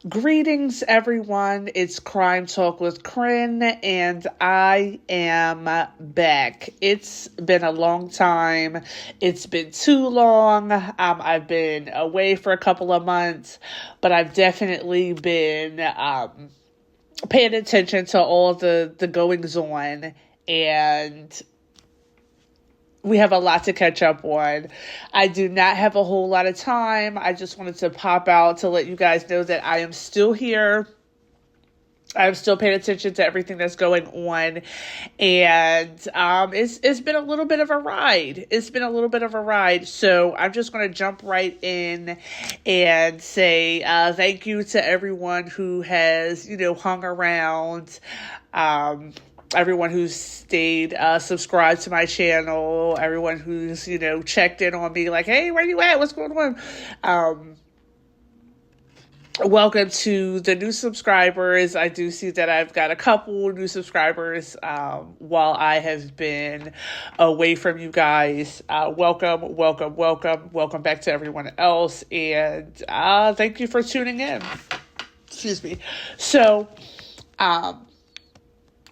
Greetings, everyone. It's Crime Talk with Crin, and I am back. It's been a long time. It's been too long. I've been away for a couple of months, but I've definitely been paying attention to all the goings on, and we have a lot to catch up on. I do not have a whole lot of time. I just wanted to pop out to let you guys know that I am still here. I'm still paying attention to everything that's going on. And it's been a little bit of a ride. So I'm just going to jump right in and say thank you to everyone who has, hung around. Everyone who's stayed subscribed to my channel, everyone who's, checked in on me like, hey, where you at? What's going on? Welcome to the new subscribers. I do see that I've got a couple new subscribers while I have been away from you guys. Welcome back to everyone else. And thank you for tuning in. Excuse me. So,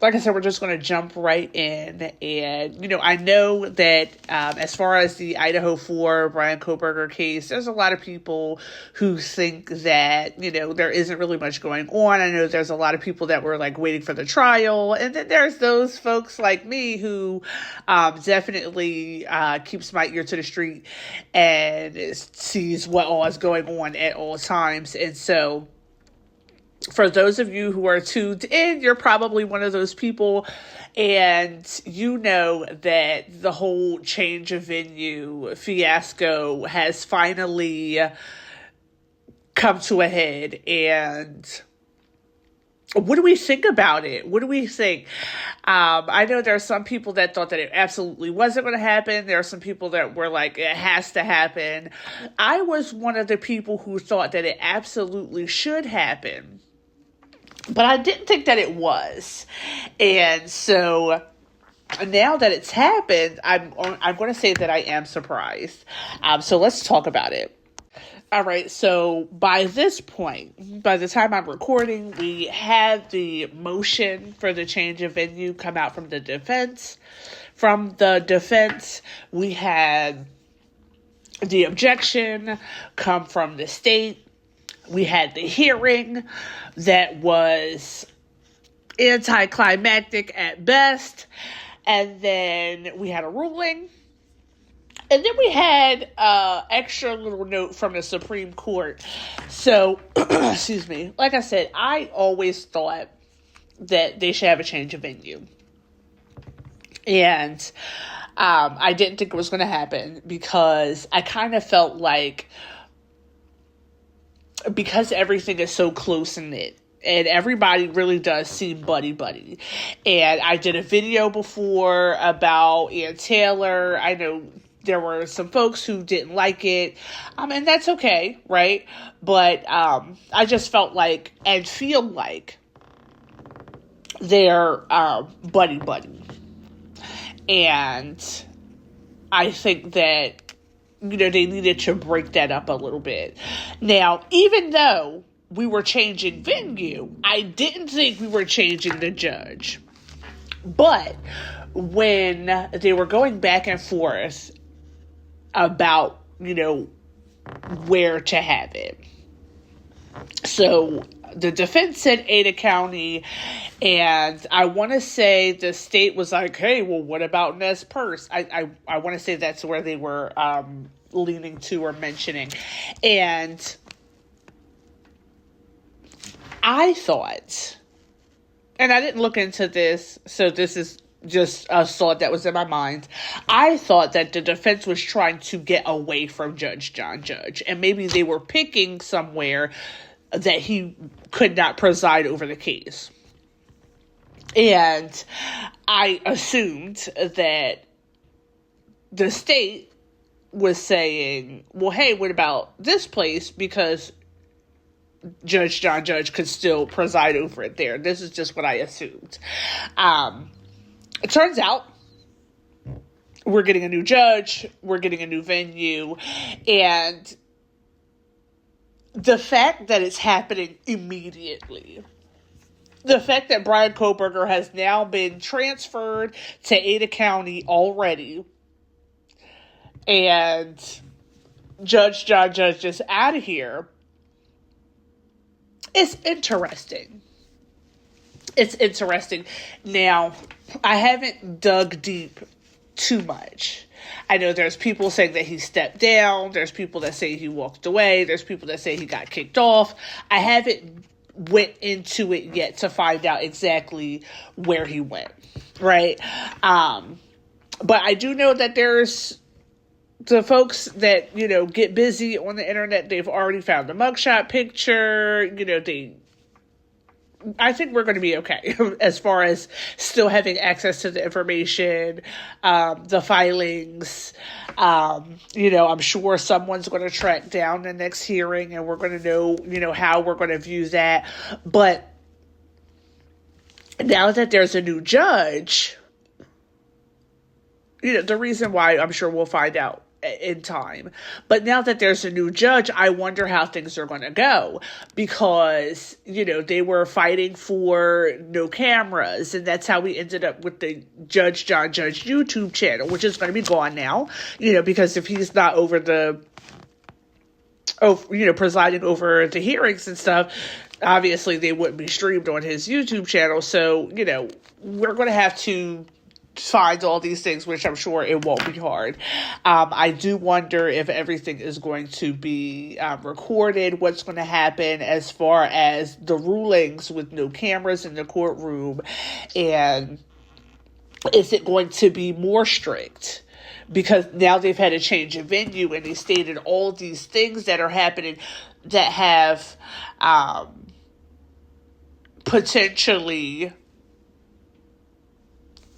like I said, we're just going to jump right in. And, I know that as far as the Idaho 4 Brian Kohberger case, there's a lot of people who think that, there isn't really much going on. I know there's a lot of people that were waiting for the trial. And then there's those folks like me who definitely keeps my ear to the street and sees what all is going on at all times. And so, for those of you who are tuned in, you're probably one of those people, and you know that the whole change of venue fiasco has finally come to a head. And what do we think about it? What do we think? I know there are some people that thought that it absolutely wasn't going to happen. There are some people that were like, it has to happen. I was one of the people who thought that it absolutely should happen. But I didn't think that it was. And so now that it's happened, I'm going to say that I am surprised. So let's talk about it. All right. So by this point, by the time I'm recording, we had the motion for the change of venue come out from the defense. From the defense, we had the objection come from the state. We had the hearing that was anticlimactic at best. And then we had a ruling. And then we had an extra little note from the Supreme Court. So, excuse me. Like I said, I always thought that they should have a change of venue. And I didn't think it was going to happen because I kind of felt like, because everything is so close knit and everybody really does seem buddy. And I did a video before about Ann Taylor. I know there were some folks who didn't like it. And that's okay, right? But I just felt like and feel like they're buddy. And I think that they needed to break that up a little bit. Now, even though we were changing venue, I didn't think we were changing the judge. But when they were going back and forth about, where to have it. So the defense said Ada County, and I want to say the state was like, hey, well, what about Nez Perce? I want to say that's where they were leaning to or mentioning. And I thought, and I didn't look into this, so this is just a thought that was in my mind. I thought that the defense was trying to get away from Judge John Judge, and maybe they were picking somewhere that he could not preside over the case. And I assumed that the state was saying, well, hey, what about this place? Because Judge John Judge could still preside over it there. This is just what I assumed. It turns out we're getting a new judge, we're getting a new venue, and the fact that it's happening immediately, the fact that Brian Kohberger has now been transferred to Ada County already, and Judge John Judge is out of here, it's interesting. It's interesting. Now, I haven't dug deep too much. I know there's people saying that he stepped down. There's people that say he walked away. There's people that say he got kicked off. I haven't went into it yet to find out exactly where he went, right? But I do know that there's the folks that, get busy on the internet. They've already found the mugshot picture. I think we're going to be okay as far as still having access to the information, the filings. I'm sure someone's going to track down the next hearing, and we're going to know, how we're going to view that. But now that there's a new judge, the reason why, I'm sure we'll find out in time. But now that there's a new judge, I wonder how things are going to go, because, they were fighting for no cameras, and that's how we ended up with the Judge John Judge YouTube channel, which is going to be gone now, because if he's not presiding over the hearings and stuff, obviously they wouldn't be streamed on his YouTube channel. So, we're going to have to find all these things, which I'm sure it won't be hard. I do wonder if everything is going to be recorded, what's going to happen as far as the rulings with no cameras in the courtroom, and is it going to be more strict? Because now they've had a change of venue, and they stated all these things that are happening that have potentially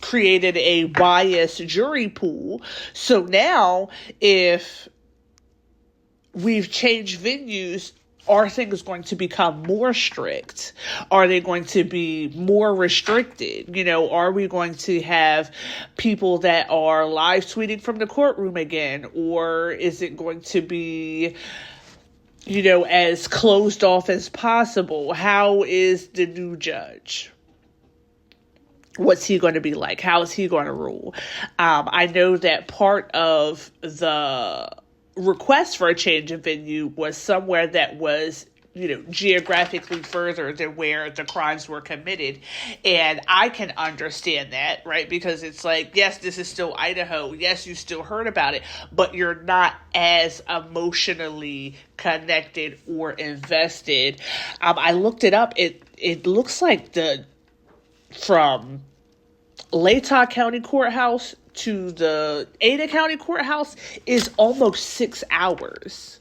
created a biased jury pool. So now, if we've changed venues, are things going to become more strict? Are they going to be more restricted? Are we going to have people that are live tweeting from the courtroom again? Or is it going to be, as closed off as possible? How is the new judge? What's he going to be like? How is he going to rule? I know that part of the request for a change of venue was somewhere that was, geographically further than where the crimes were committed. And I can understand that, right? Because it's like, yes, this is still Idaho. Yes, you still heard about it, but you're not as emotionally connected or invested. I looked it up. It looks like from Latah County Courthouse to the Ada County Courthouse is almost 6 hours.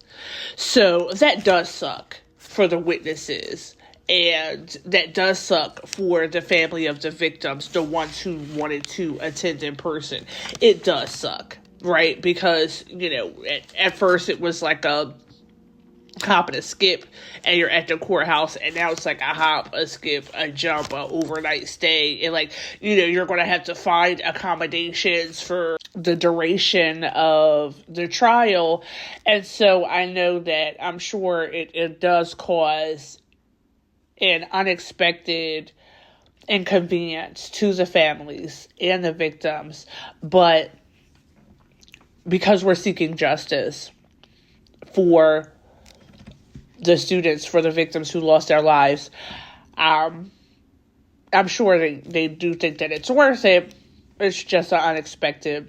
So that does suck for the witnesses. And that does suck for the family of the victims, the ones who wanted to attend in person. It does suck, right? Because, at first it was like a hop and a skip, and you're at the courthouse, and now it's like a hop, a skip, a jump, a overnight stay, and you're going to have to find accommodations for the duration of the trial. And so I know that I'm sure it does cause an unexpected inconvenience to the families and the victims, but because we're seeking justice for the students, for the victims who lost their lives, I'm sure they do think that it's worth it. It's just an unexpected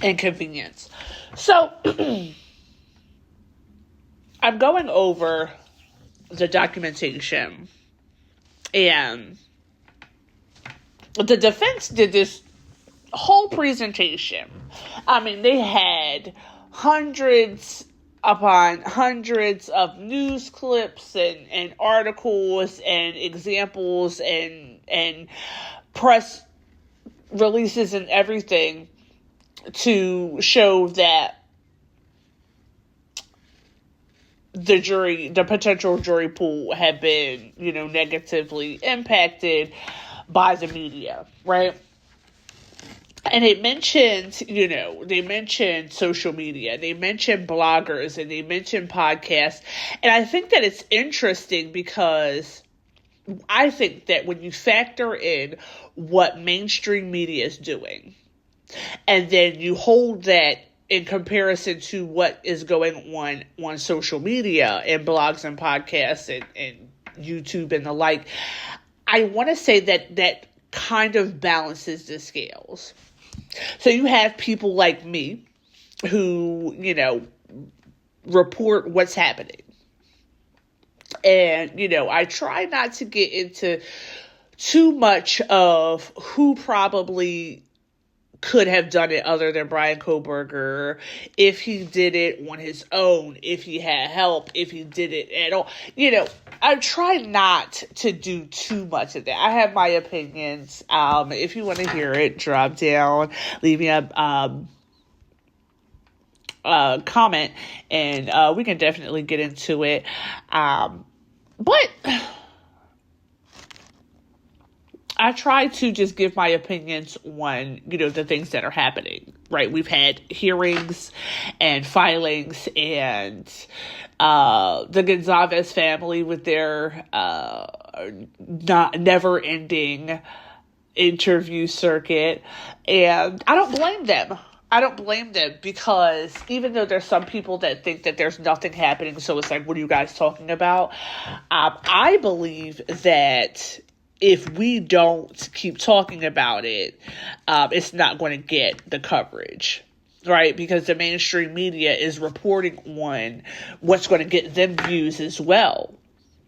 inconvenience. So, I'm going over the documentation, and the defense did this whole presentation. I mean, they had hundreds upon hundreds of news clips and articles and examples and press releases and everything to show that the potential jury pool had been, negatively impacted by the media, right? And they mentioned social media, they mentioned bloggers, and they mentioned podcasts. And I think that it's interesting because I think that when you factor in what mainstream media is doing, and then you hold that in comparison to what is going on social media and blogs and podcasts and YouTube and the like, I want to say that kind of balances the scales. So you have people like me who, report what's happening. And, I try not to get into too much of who probably could have done it other than Bryan Kohberger, if he did it on his own, if he had help, if he did it at all. I try not to do too much of that. I have my opinions. If you want to hear it, drop down, leave me a comment, and we can definitely get into it. But I try to just give my opinions on, the things that are happening, right? We've had hearings and filings, and the Gonzalez family with their never-ending interview circuit. And I don't blame them. Because even though there's some people that think that there's nothing happening, so it's like, what are you guys talking about? I believe that if we don't keep talking about it, it's not going to get the coverage, right? Because the mainstream media is reporting on what's going to get them views as well,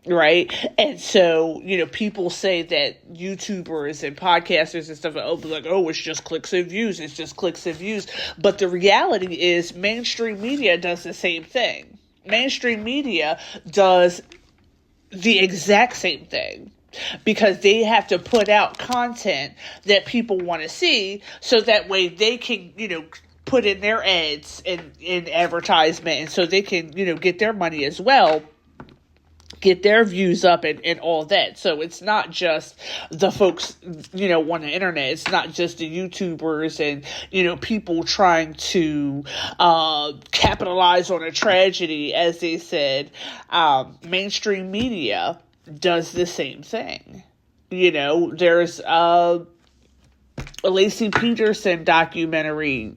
right? And so, people say that YouTubers and podcasters and stuff, it's just clicks and views. It's just clicks and views. But the reality is mainstream media does the same thing. Mainstream media does the exact same thing, because they have to put out content that people want to see, so that way they can, put in their ads and in advertisement, and so they can, get their money as well, get their views up and all that. So it's not just the folks, on the internet. It's not just the YouTubers and, people trying to capitalize on a tragedy, as they said. Mainstream media does the same thing. There's a Lacey Peterson documentary,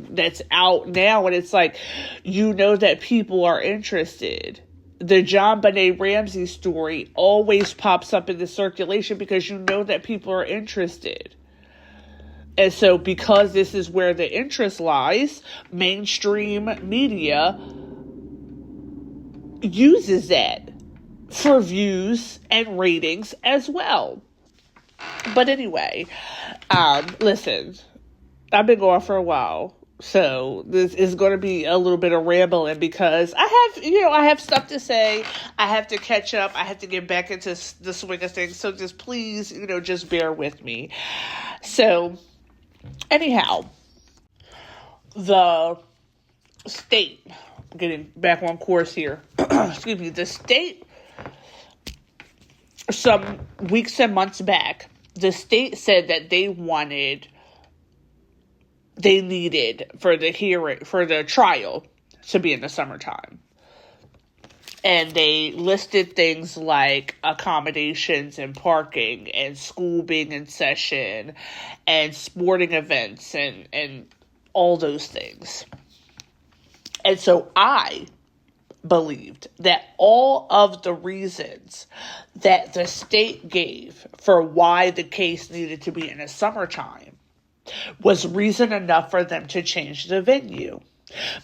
that's out now, and it's like, that people are interested. The John Benet Ramsey story always pops up in the circulation because that people are interested. And so because this is where the interest lies, mainstream media uses that for views and ratings as well. But anyway, listen, I've been going for a while, so this is going to be a little bit of rambling because I have stuff to say. I have to catch up. I have to get back into the swing of things. So just please, just bear with me. So anyhow, the state, getting back on course here, excuse me, the state, some weeks and months back, the state said that they needed for the trial to be in the summertime. And they listed things like accommodations and parking and school being in session and sporting events and all those things. And so I believed that all of the reasons that the state gave for why the case needed to be in the summertime was reason enough for them to change the venue.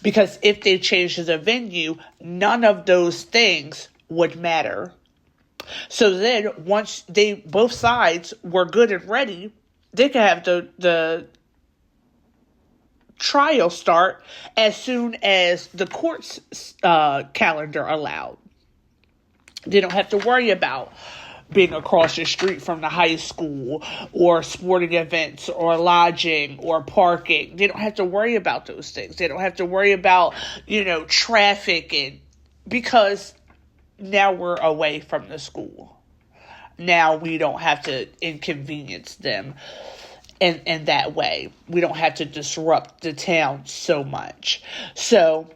Because if they changed the venue, none of those things would matter. So then once both sides were good and ready, they could have the trial start as soon as the court's calendar allowed. They don't have to worry about being across the street from the high school or sporting events or lodging or parking. They don't have to worry about those things. They don't have to worry about, traffic, and because now we're away from the school. Now we don't have to inconvenience them. in that way. We don't have to disrupt the town so much. So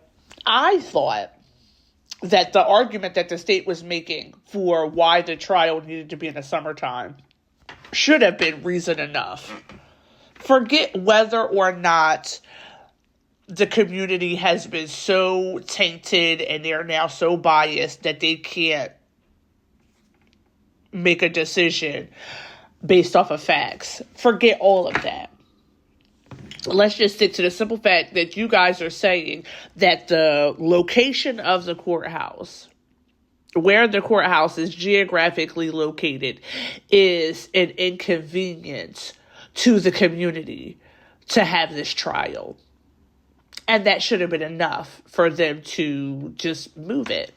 I thought that the argument that the state was making for why the trial needed to be in the summertime should have been reason enough. Forget whether or not the community has been so tainted and they're now so biased that they can't make a decision based off of facts. Forget all of that. Let's just stick to the simple fact that you guys are saying that the location of the courthouse, where the courthouse is geographically located, is an inconvenience to the community to have this trial. And that should have been enough for them to just move it.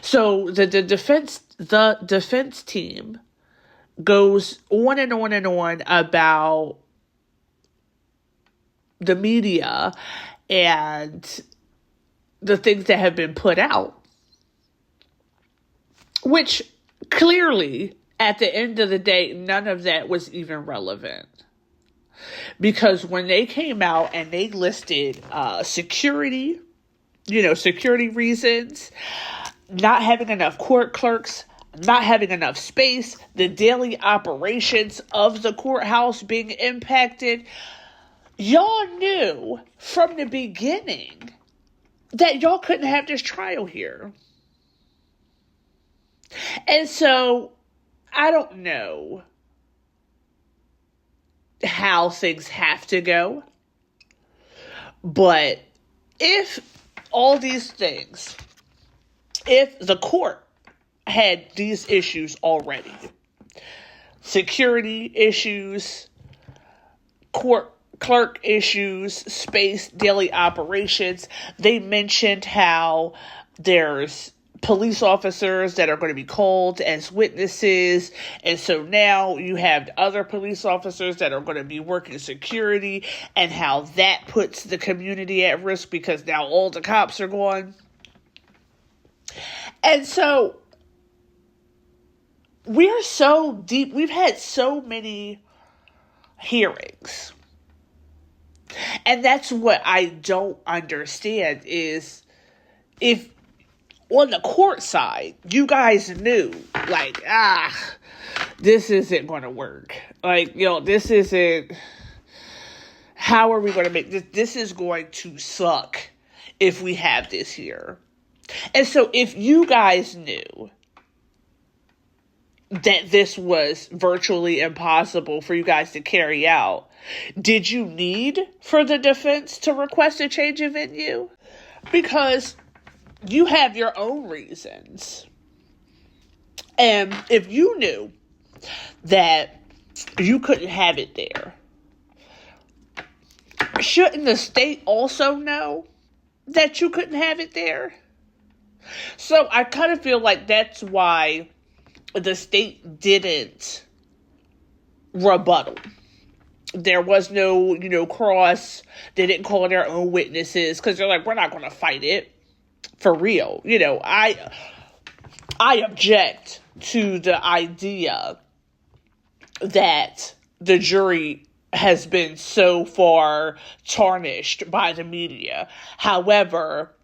So the defense team goes on and on and on about the media and the things that have been put out, which clearly, at the end of the day, none of that was even relevant. Because when they came out and they listed security reasons, not having enough court clerks, not having enough space, the daily operations of the courthouse being impacted, y'all knew from the beginning that y'all couldn't have this trial here. And so, I don't know how things have to go, but if all these things, if the court had these issues already, security issues, court clerk issues, space, daily operations, they mentioned how there's police officers that are going to be called as witnesses. And so now you have other police officers that are going to be working security, and how that puts the community at risk because now all the cops are gone. And so we're so deep. We've had so many hearings. And that's what I don't understand is if on the court side, you guys knew, like, this isn't going to work. Like, this isn't, how are we going to make this? This is going to suck if we have this here. And so if you guys knew that this was virtually impossible for you guys to carry out, did you need for the defense to request a change of venue? Because you have your own reasons. And if you knew that you couldn't have it there, shouldn't the state also know that you couldn't have it there? So I kind of feel like that's why the state didn't rebuttal. There was no, cross. They didn't call their own witnesses because they're like, we're not going to fight it. For real. I object to the idea that the jury has been so far tarnished by the media. However,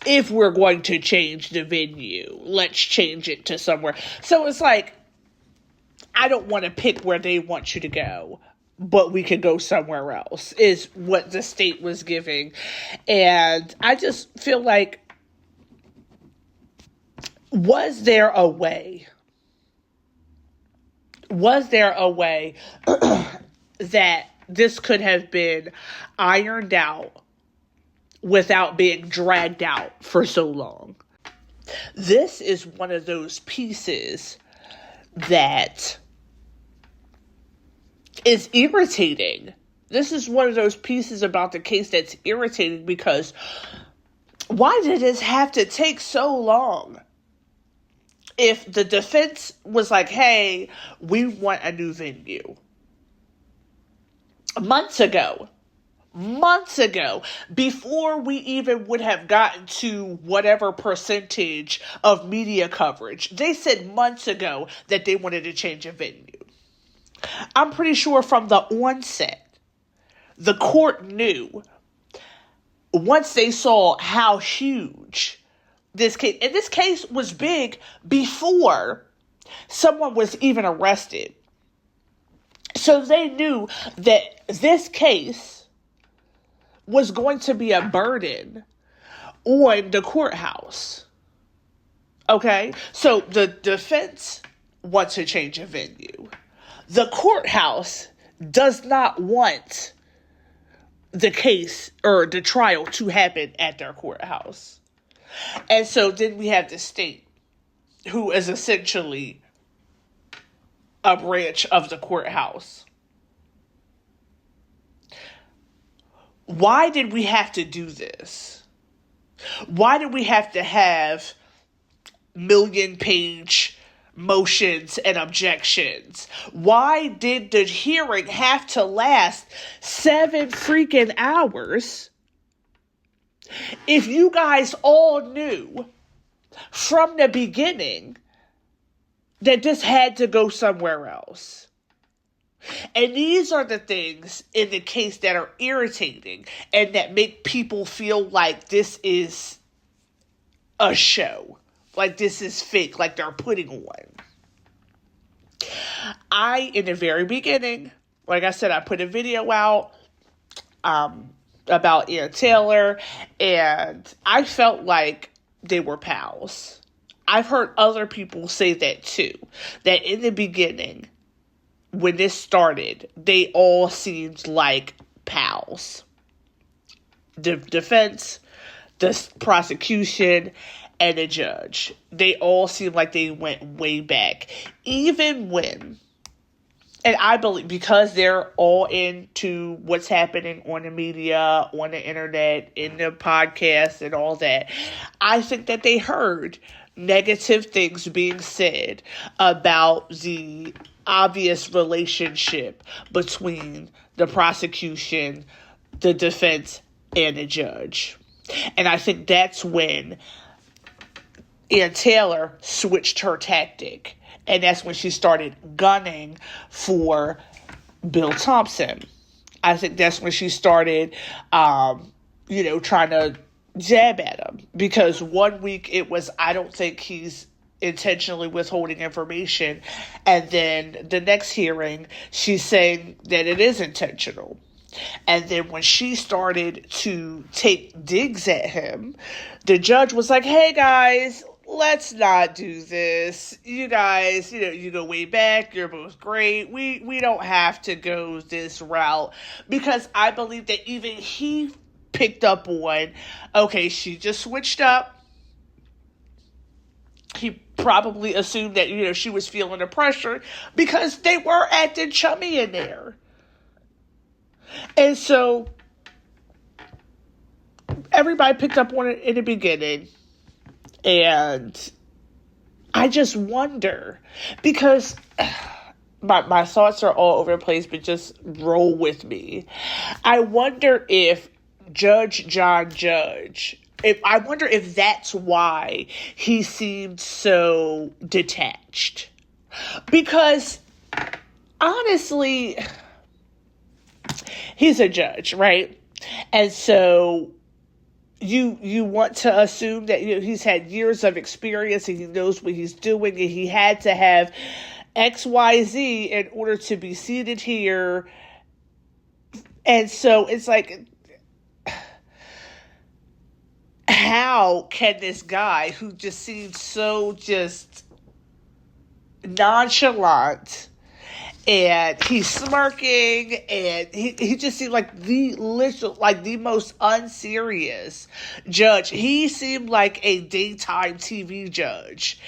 if we're going to change the venue, let's change it to somewhere. So it's like, I don't want to pick where they want you to go, but we could go somewhere else, is what the state was giving. And I just feel like, was there a way that this could have been ironed out without being dragged out for so long? This is one of those pieces that is irritating. This is one of those pieces about the case that's irritating because why did this have to take so long? If the defense was like, hey, we want a new venue. Months ago, before we even would have gotten to whatever percentage of media coverage, they said months ago that they wanted to change a venue. I'm pretty sure from the onset, the court knew once they saw how huge this case, and this case was big before someone was even arrested. So they knew that this case was going to be a burden on the courthouse. Okay? So the defense wants to change a venue. The courthouse does not want the case or the trial to happen at their courthouse. And so then we have the state, who is essentially a branch of the courthouse. Why did we have to do this? Why did we have to have million-page motions and objections? Why did the hearing have to last 7 freaking hours if you guys all knew from the beginning that this had to go somewhere else? And these are the things in the case that are irritating and that make people feel like this is a show. Like this is fake, like they're putting on. In the very beginning, like I said, I put a video out about Ian Taylor, and I felt like they were pals. I've heard other people say that too, that in the beginning, when this started, they all seemed like pals. The defense, the prosecution, and the judge. They all seemed like they went way back. Even when, and I believe because they're all into what's happening on the media, on the internet, in the podcast and all that, I think that they heard negative things being said about the obvious relationship between the prosecution, the defense, and the judge. And I think that's when Ian Taylor switched her tactic. And that's when she started gunning for Bill Thompson. I think that's when she started, trying to jab at him. Because 1 week it was, I don't think he's intentionally withholding information. And then the next hearing, she's saying that it is intentional. And then when she started to take digs at him, the judge was like, hey guys, let's not do this. You guys, you go way back. You're both great. We don't have to go this route. Because I believe that even he picked up on, okay, she just switched up. He probably assumed that, she was feeling the pressure because they were acting chummy in there. And so everybody picked up on it in the beginning. And I just wonder, because my thoughts are all over the place, but just roll with me. I wonder if Judge John Judge, I wonder if that's why he seemed so detached. Because honestly, he's a judge, right? And so you want to assume that he's had years of experience and he knows what he's doing, and he had to have XYZ in order to be seated here. And so it's like, how can this guy who just seems so just nonchalant, and he's smirking, and he just seemed like the most unserious judge. He seemed like a daytime TV judge.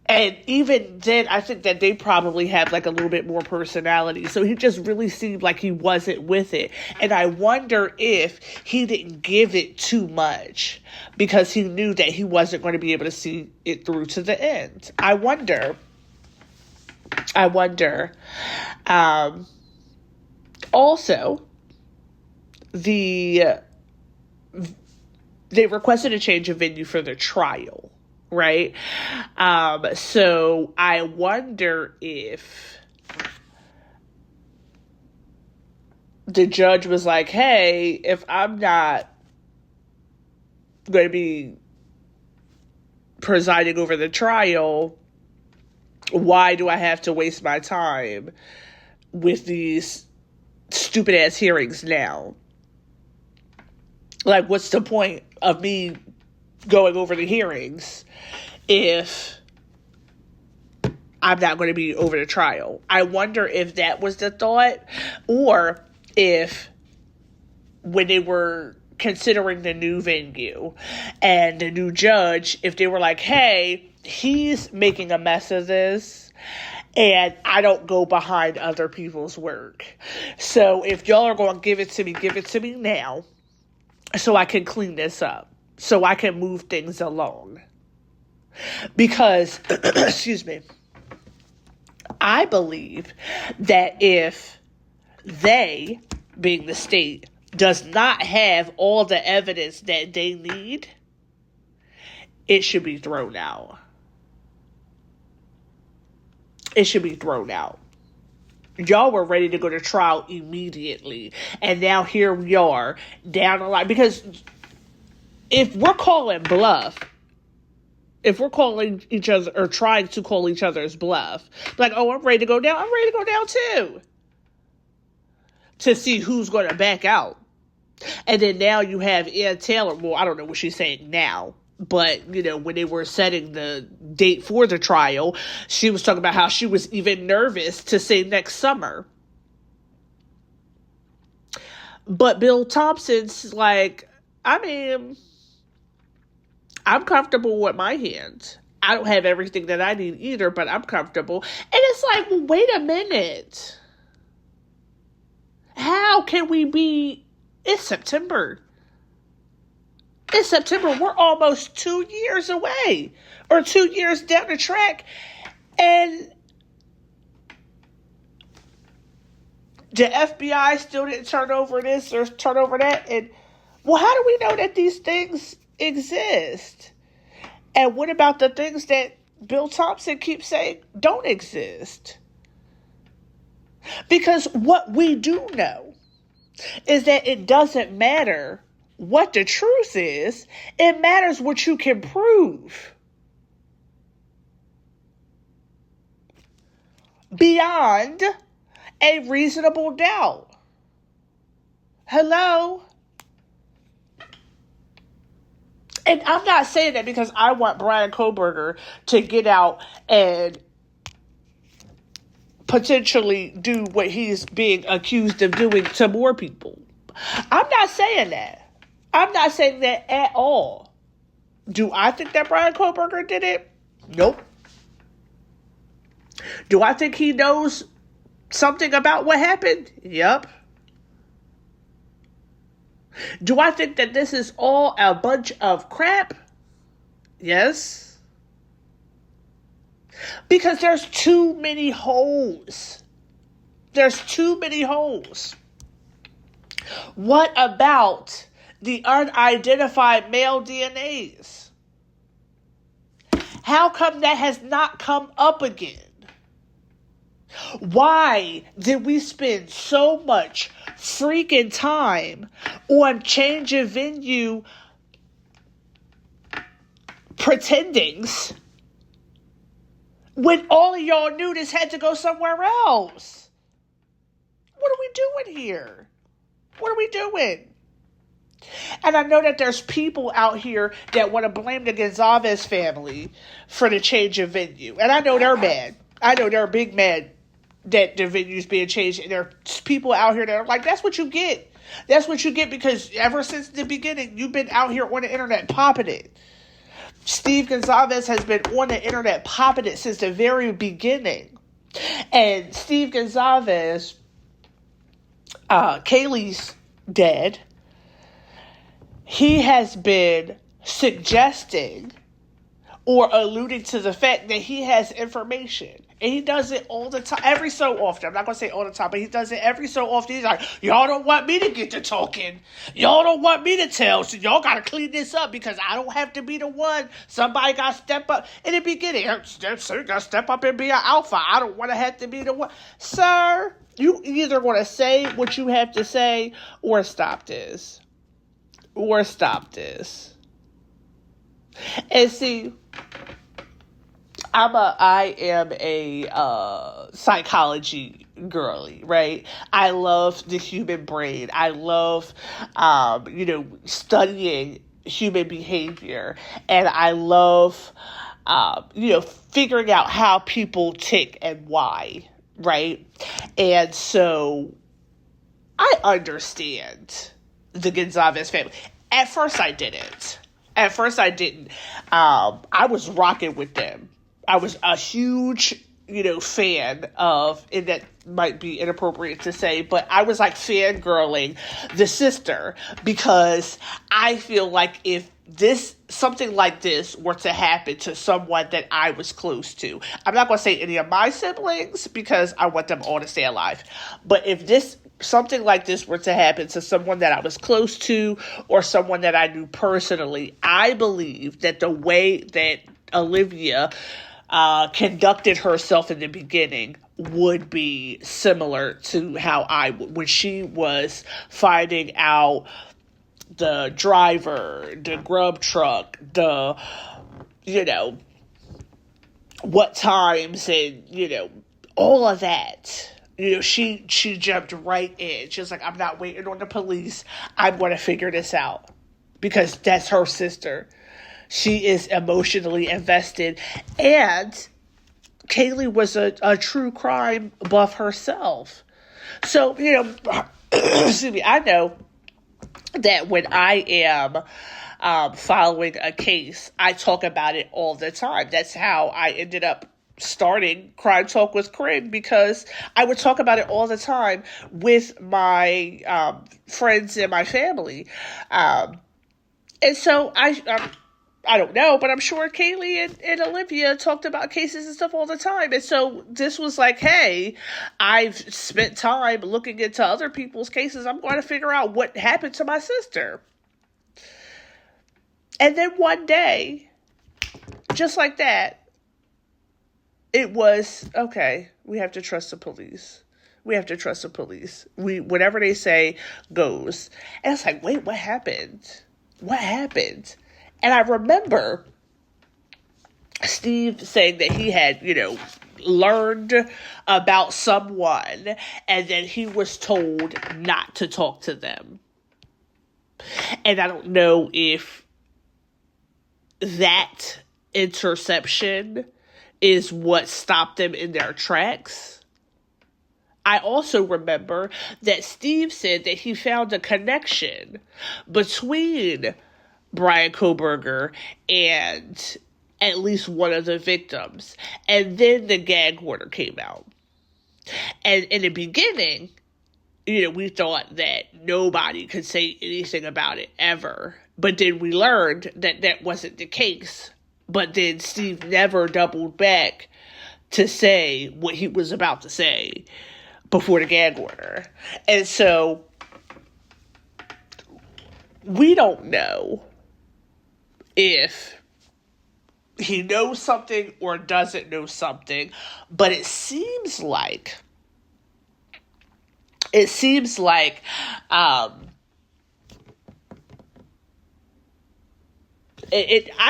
And even then, I think that they probably had like a little bit more personality. So he just really seemed like he wasn't with it. And I wonder if he didn't give it too much because he knew that he wasn't going to be able to see it through to the end. I wonder. Also, they requested a change of venue for the trial, right? So I wonder if the judge was like, hey, if I'm not going to be presiding over the trial, why do I have to waste my time with these stupid ass hearings now? Like, what's the point of me going over the hearings if I'm not going to be over the trial? I wonder if that was the thought, or if when they were considering the new venue and the new judge, if they were like, hey, he's making a mess of this and I don't go behind other people's work. So if y'all are going to give it to me now so I can clean this up, so I can move things along. Because, excuse me, I believe that if they, being the state, does not have all the evidence that they need, it should be thrown out. It should be thrown out. Y'all were ready to go to trial immediately, and now here we are down the line. Because if we're calling bluff, if we're calling each other or trying to call each other's bluff, like, oh, I'm ready to go down. I'm ready to go down too. To see who's going to back out. And then now you have Ann Taylor. Well, I don't know what she's saying now. But, you know, when they were setting the date for the trial, she was talking about how she was even nervous to say next summer. But Bill Thompson's like, I mean, I'm comfortable with my hands. I don't have everything that I need either, but I'm comfortable. And it's like, well, wait a minute. How can we be... It's September. It's September. We're almost 2 years away. Or 2 years down the track. And the FBI still didn't turn over this or turn over that. And, well, how do we know that these things exist? And what about the things that Bill Thompson keeps saying don't exist? Because what we do know is that it doesn't matter what the truth is. It matters what you can prove. Beyond a reasonable doubt. Hello? And I'm not saying that because I want Bryan Kohberger to get out and potentially do what he's being accused of doing to more people. I'm not saying that. I'm not saying that at all. Do I think that Bryan Kohberger did it? Nope. Do I think he knows something about what happened? Yep. Do I think that this is all a bunch of crap? Yes. Because there's too many holes. There's too many holes. What about the unidentified male DNAs? How come that has not come up again? Why did we spend so much freaking time on change of venue pretendings when all of y'all knew this had to go somewhere else? What are we doing here? What are we doing? And I know that there's people out here that want to blame the Gonzalez family for the change of venue. And I know they're mad. I know they're big mad that the venue's being changed. And there are people out here that are like, that's what you get. That's what you get because ever since the beginning, you've been out here on the internet popping it. Steve Gonzalez has been on the internet popping it since the very beginning. And Steve Gonzalez, Kaylee's dad, he has been suggesting or alluding to the fact that he has information. And he does it all the time, every so often. I'm not going to say all the time, but he does it every so often. He's like, y'all don't want me to get to talking. Y'all don't want me to tell. So y'all got to clean this up because I don't have to be the one. Somebody got to step up. In the beginning, sir, you got to step up and be an alpha. I don't want to have to be the one. Sir, you either want to say what you have to say or stop this. Or stop this. And see, I am a psychology girly, right? I love the human brain. I love, studying human behavior. And I love, figuring out how people tick and why, right? And so I understand the Gonzalez family. At first I didn't. I was rocking with them. I was a huge, fan of, and that might be inappropriate to say, but I was like fangirling the sister because I feel like if something like this were to happen to someone that I was close to, I'm not going to say any of my siblings because I want them all to stay alive. But if something like this were to happen to someone that I was close to or someone that I knew personally, I believe that the way that Olivia conducted herself in the beginning would be similar to how when she was finding out the driver, the grub truck, what times and, all of that. She jumped right in. She was like, I'm not waiting on the police. I'm going to figure this out because that's her sister. She is emotionally invested. And Kaylee was a true crime buff herself. So, excuse me, I know that when I am following a case, I talk about it all the time. That's how I ended up starting Crime Talk with Crin, because I would talk about it all the time with my friends and my family. And so I don't know, but I'm sure Kaylee and Olivia talked about cases and stuff all the time. And so this was like, hey, I've spent time looking into other people's cases. I'm going to figure out what happened to my sister. And then one day, just like that, it was, okay, we have to trust the police. We have to trust the police. Whatever they say goes. And it's like, wait, what happened? What happened? And I remember Steve saying that he had, learned about someone and then he was told not to talk to them. And I don't know if that interception is what stopped them in their tracks. I also remember that Steve said that he found a connection between Bryan Kohberger and at least one of the victims. And then the gag order came out. And in the beginning, we thought that nobody could say anything about it ever. But then we learned that that wasn't the case. But then Steve never doubled back to say what he was about to say before the gag order. And so we don't know if he knows something or doesn't know something, but it seems like I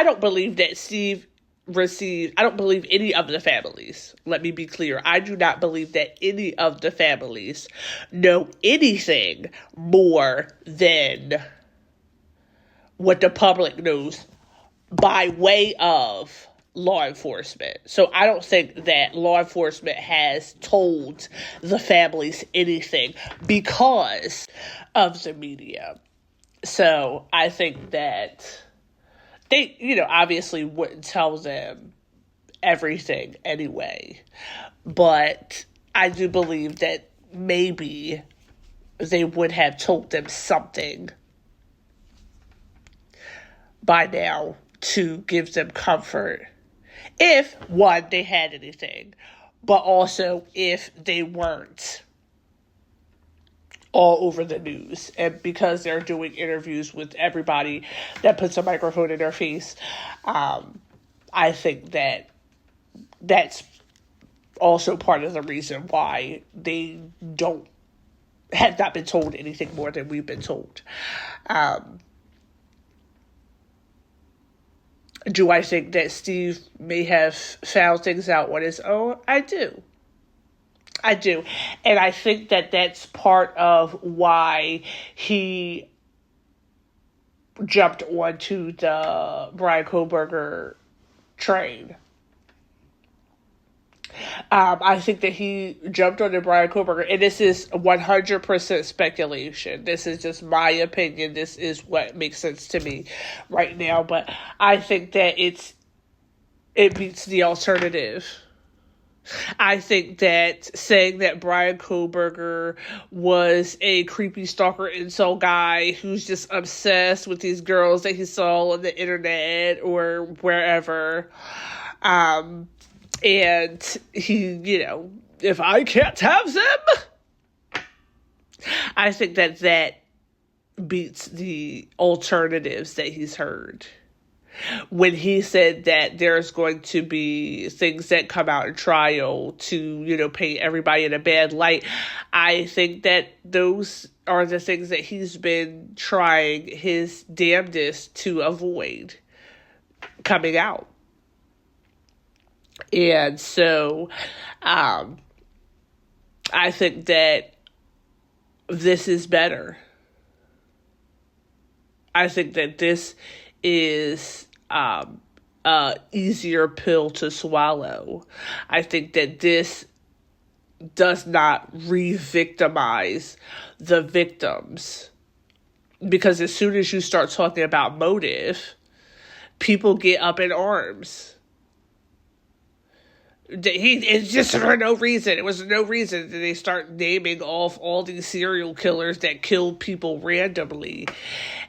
don't believe that Steve received, I don't believe any of the families, let me be clear, I do not believe that any of the families know anything more than what the public knows by way of law enforcement. So I don't think that law enforcement has told the families anything because of the media. So I think that they, obviously wouldn't tell them everything anyway. But I do believe that maybe they would have told them something by now to give them comfort if, one, they had anything, but also if they weren't all over the news. And because they're doing interviews with everybody that puts a microphone in their face, I think that that's also part of the reason why they have not been told anything more than we've been told. Do I think that Steve may have found things out on his own? I do. And I think that that's part of why he jumped onto the Bryan Kohberger train. I think that he jumped on the Bryan Kohberger, and this is 100% speculation. This is just my opinion. This is what makes sense to me right now. But I think that it beats the alternative. I think that saying that Bryan Kohberger was a creepy stalker incel guy who's just obsessed with these girls that he saw on the internet or wherever, and he, if I can't have them, I think that beats the alternatives that he's heard. When he said that there's going to be things that come out in trial to, paint everybody in a bad light, I think that those are the things that he's been trying his damnedest to avoid coming out. And so, I think that this is better. I think that this is a easier pill to swallow. I think that this does not re-victimize the victims. Because as soon as you start talking about motive, people get up in arms. It's just for no reason. It was no reason that they start naming off all these serial killers that killed people randomly.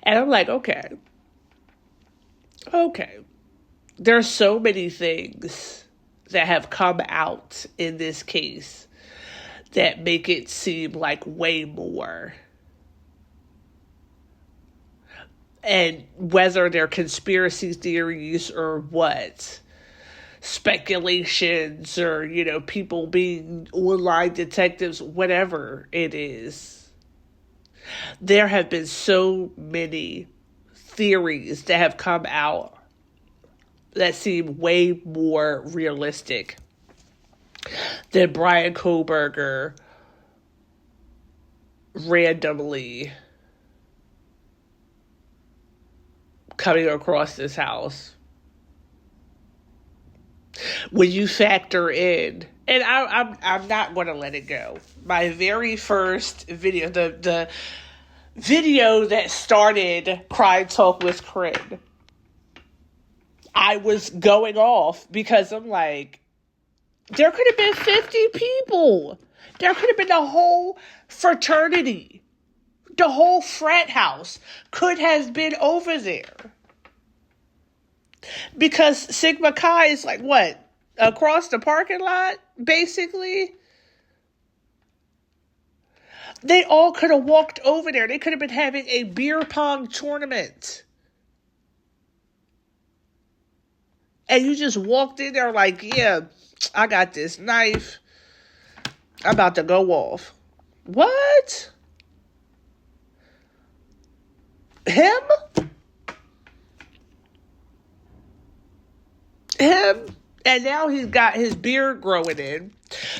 And I'm like, okay. There are so many things that have come out in this case that make it seem like way more. And whether they're conspiracy theories or what, speculations or, people being online detectives, whatever it is, there have been so many theories that have come out that seem way more realistic than Bryan Kohberger randomly coming across this house. When you factor in, and I'm not going to let it go. My very first video, the video that started Crime Talk with Crin, I was going off because I'm like, there could have been 50 people. There could have been a whole fraternity. The whole frat house could have been over there. Because Sigma Chi is like, what? Across the parking lot, basically? They all could have walked over there. They could have been having a beer pong tournament. And you just walked in there like, yeah, I got this knife. I'm about to go off. What? Him? And now he's got his beard growing in.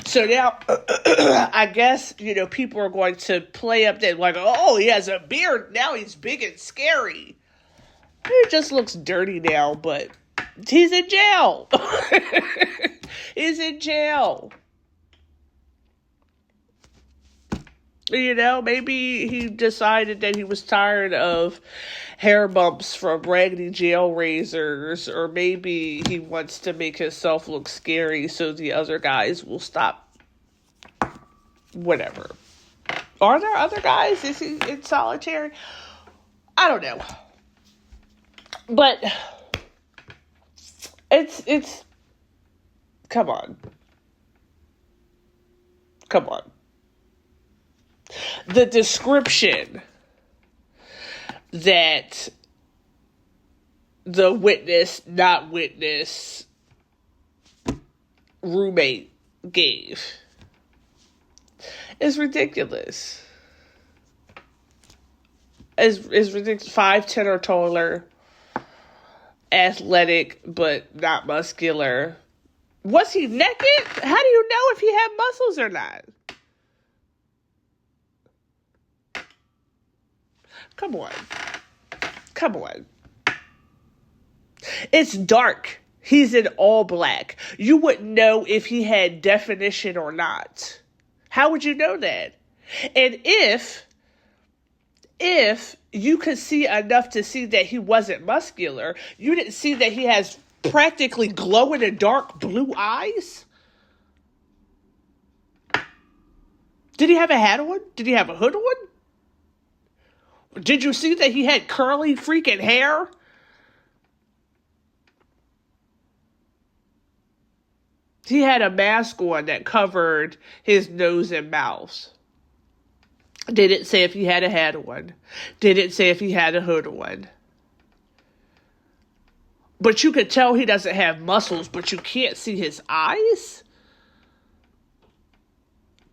So now, I guess, people are going to play up that like, oh, he has a beard. Now he's big and scary. He just looks dirty now, but he's in jail. He's in jail. Maybe he decided that he was tired of hair bumps from raggedy jail razors, or maybe he wants to make himself look scary so the other guys will stop. Whatever. Are there other guys? Is he in solitary? I don't know. But it's come on. Come on. The description that the not witness roommate gave is ridiculous. Is ridiculous. 5'10" or taller, athletic but not muscular. Was he naked? How do you know if he had muscles or not? Come on. Come on. It's dark. He's in all black. You wouldn't know if he had definition or not. How would you know that? And if you could see enough to see that he wasn't muscular, you didn't see that he has practically glow-in-the-dark blue eyes? Did he have a hat on? Did he have a hood on? Did you see that he had curly freaking hair? He had a mask on that covered his nose and mouth. They didn't say if he had a hat on. They didn't say if he had a hood on. But you could tell he doesn't have muscles, but you can't see his eyes?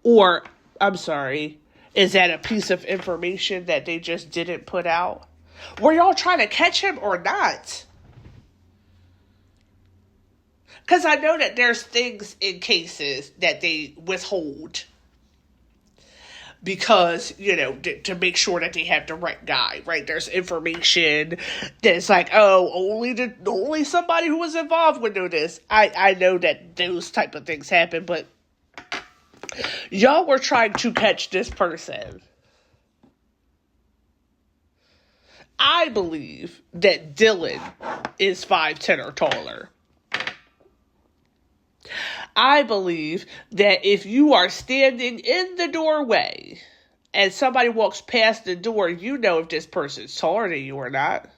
Or, I'm sorry, is that a piece of information that they just didn't put out? Were y'all trying to catch him or not? Because I know that there's things in cases that they withhold because, to make sure that they have the right guy, right? There's information that's like, only somebody who was involved would know this. I know that those type of things happen, but y'all were trying to catch this person. I believe that Dylan is 5'10" or taller. I believe that if you are standing in the doorway and somebody walks past the door, you know if this person's taller than you or not.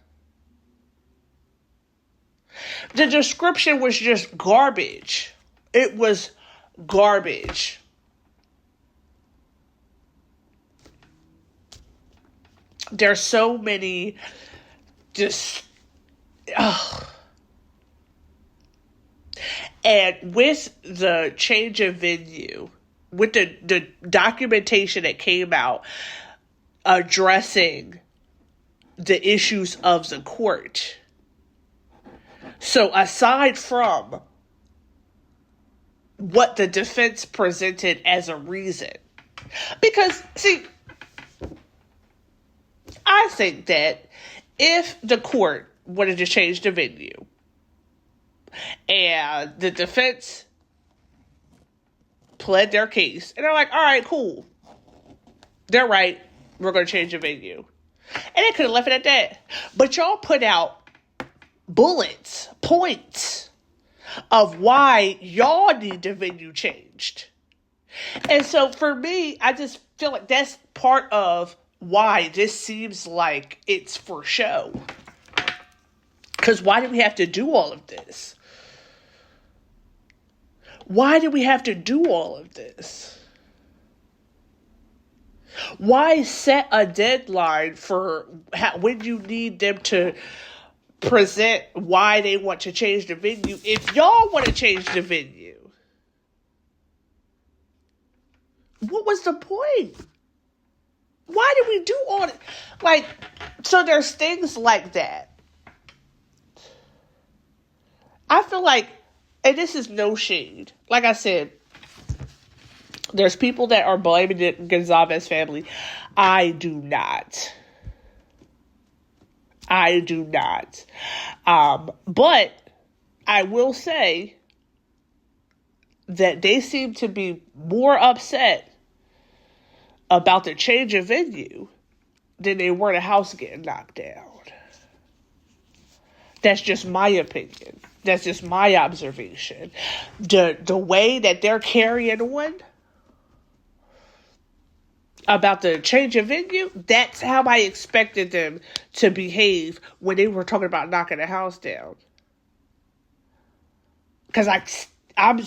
The description was just garbage. It was garbage. There's so many And with the change of venue, with the documentation that came out addressing the issues of the court. So aside from what the defense presented as a reason, because, see, I think that if the court wanted to change the venue, and the defense pled their case, and they're like, all right, cool. They're right. We're going to change the venue. And they could have left it at that. But y'all put out points of why y'all need the venue changed. And so for me, I just feel like that's part of why this seems like it's for show. Because why do we have to do all of this? Why do we have to do all of this? Why set a deadline for when you need them to present why they want to change the venue if y'all want to change the venue? What was the point? Why did we do all that? So there's things like that. I feel like, and this is no shade, like I said, there's people that are blaming the Gonzalez family. I do not. But I will say that they seem to be more upset about the change of venue than they were the house getting knocked down. That's just my opinion. That's just my observation. The way that they're carrying on about the change of venue, that's how I expected them to behave when they were talking about knocking the house down. Because I'm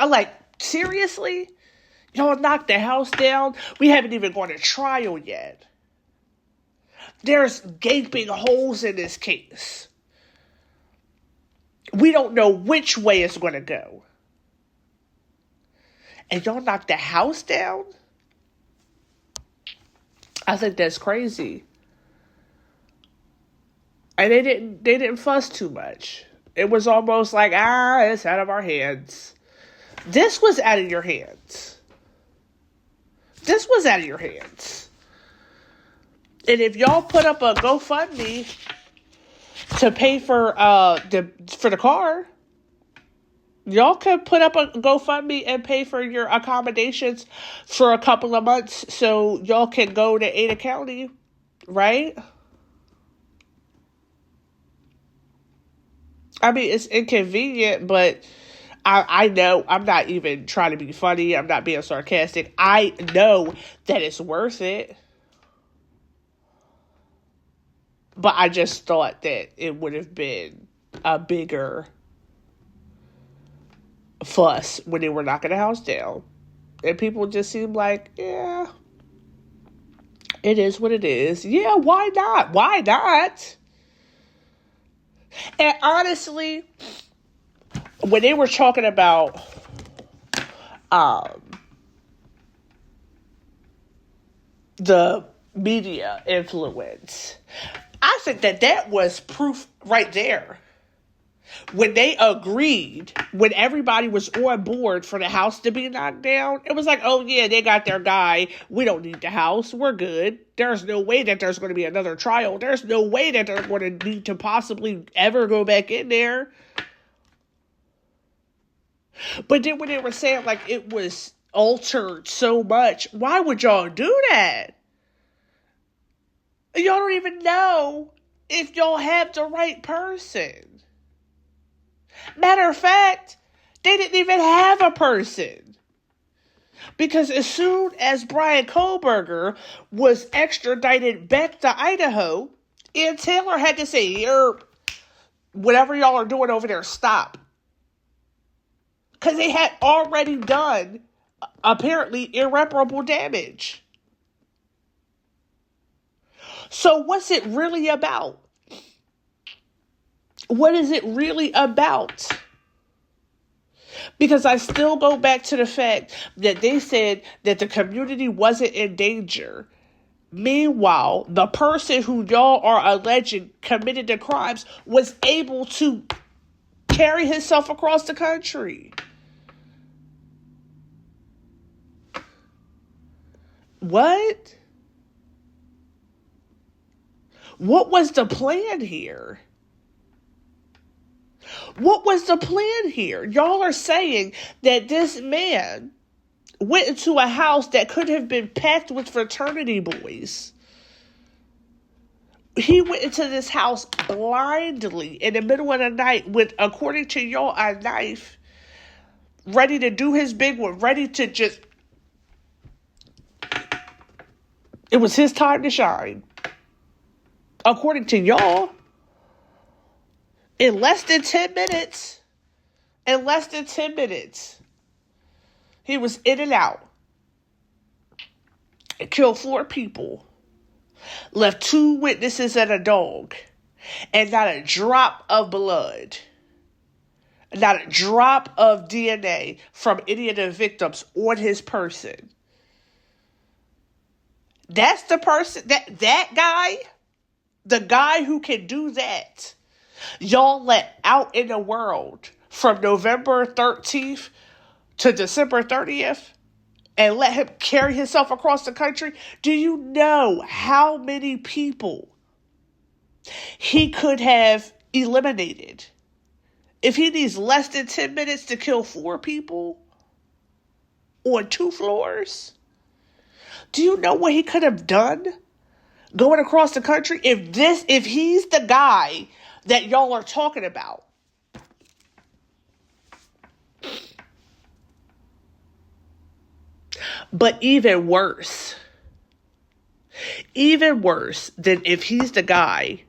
like, seriously? Y'all knocked the house down. We haven't even gone to trial yet. There's gaping holes in this case. We don't know which way it's going to go. And y'all knocked the house down? I think that's crazy. And they didn't fuss too much. It was almost like, it's out of our hands. This was out of your hands. This was out of your hands. And if y'all put up a GoFundMe to pay for the car, y'all could put up a GoFundMe and pay for your accommodations for a couple of months so y'all can go to Ada County, right? I mean, it's inconvenient, but I know I'm not even trying to be funny. I'm not being sarcastic. I know that it's worth it. But I just thought that it would have been a bigger fuss when they were knocking the house down. And people just seemed like, yeah, it is what it is. Yeah, why not? Why not? And honestly, when they were talking about the media influence, I think that was proof right there. When they agreed, when everybody was on board for the house to be knocked down, it was like, oh yeah, they got their guy. We don't need the house. We're good. There's no way that there's going to be another trial. There's no way that they're going to need to possibly ever go back in there. But then when they were saying like it was altered so much, why would y'all do that? Y'all don't even know if y'all have the right person. Matter of fact, they didn't even have a person. Because as soon as Brian Kohlberger was extradited back to Idaho, Ian Taylor had to say, whatever y'all are doing over there, stop. Because they had already done, apparently, irreparable damage. So what's it really about? What is it really about? Because I still go back to the fact that they said that the community wasn't in danger. Meanwhile, the person who y'all are alleging committed the crimes was able to carry himself across the country. What? What was the plan here? What was the plan here? Y'all are saying that this man went into a house that could have been packed with fraternity boys. He went into this house blindly in the middle of the night with, according to y'all, a knife, ready to do his big one, ready to just... It was his time to shine. According to y'all. In less than 10 minutes, he was in and out. It killed 4 people. Left 2 witnesses and a dog. And not a drop of blood. Not a drop of DNA from any of the victims on his person. That's the person, that guy, the guy who can do that. Y'all let out in the world from November 13th to December 30th and let him carry himself across the country. Do you know how many people he could have eliminated if he needs less than 10 minutes to kill 4 people on 2 floors? Do you know what he could have done going across the country if he's the guy that y'all are talking about? But even worse than if he's the guy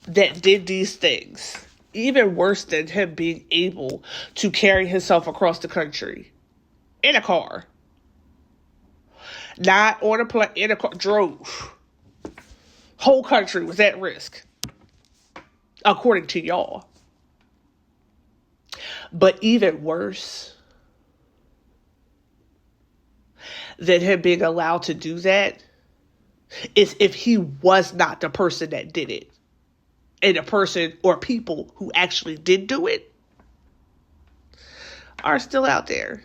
that did these things, even worse than him being able to carry himself across the country in a car, Not on a plane, in a car, drove. Whole country was at risk, according to y'all. But even worse than him being allowed to do that is if he was not the person that did it. And the person or people who actually did do it are still out there.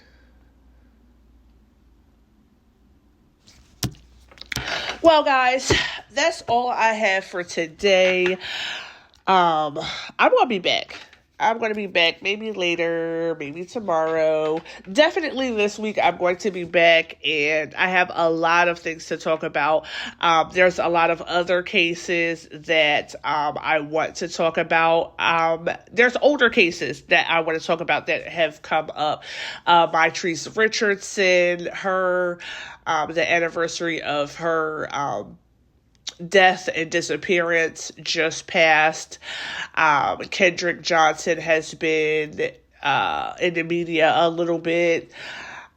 Well, guys, that's all I have for today. I'm going to be back. I'm going to be back maybe later, maybe tomorrow. Definitely this week I'm going to be back, and I have a lot of things to talk about. There's a lot of other cases that I want to talk about. There's older cases that I want to talk about that have come up. Mitrice Richardson, the anniversary of her death and disappearance just passed. Kendrick Johnson has been in the media a little bit.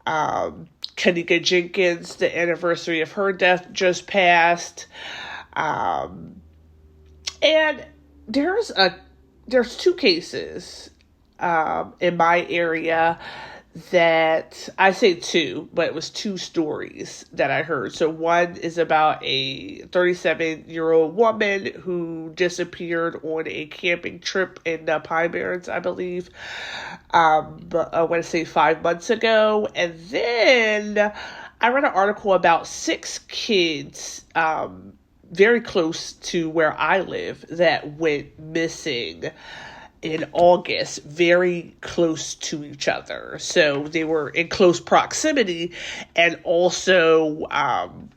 Kanika Jenkins, the anniversary of her death just passed. And there's two cases in my area that, I say two, but it was two stories that I heard. So one is about a 37-year-old woman who disappeared on a camping trip in the Pine Barrens, I believe. But I want to say 5 months ago. And then I read an article about 6 kids, very close to where I live, that went missing in August, very close to each other. So they were in close proximity and also,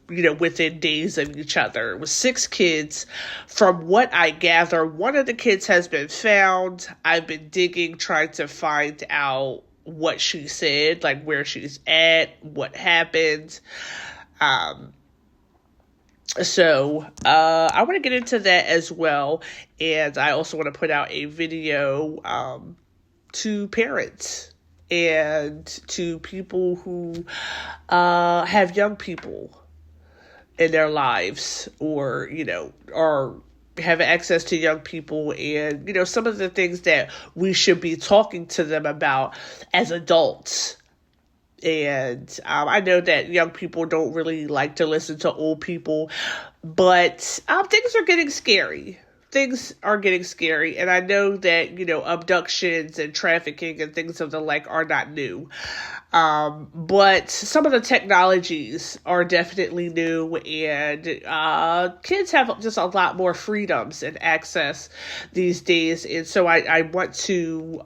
within days of each other. It was 6 kids. From what I gather, one of the kids has been found. I've been digging, trying to find out what she said, like where she's at, what happened. So, I want to get into that as well. And I also want to put out a video, to parents and to people who, have young people in their lives or, are have access to young people and, some of the things that we should be talking to them about as adults. And I know that young people don't really like to listen to old people, but things are getting scary. Things are getting scary. And I know that, abductions and trafficking and things of the like are not new. But some of the technologies are definitely new, and kids have just a lot more freedoms and access these days. And so I want to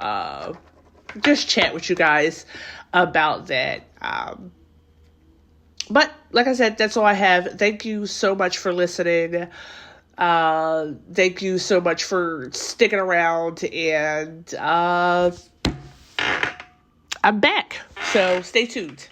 just chat with you guys about that. But like I said, that's all I have. Thank you so much for listening. Thank you so much for sticking around, and I'm back. So stay tuned.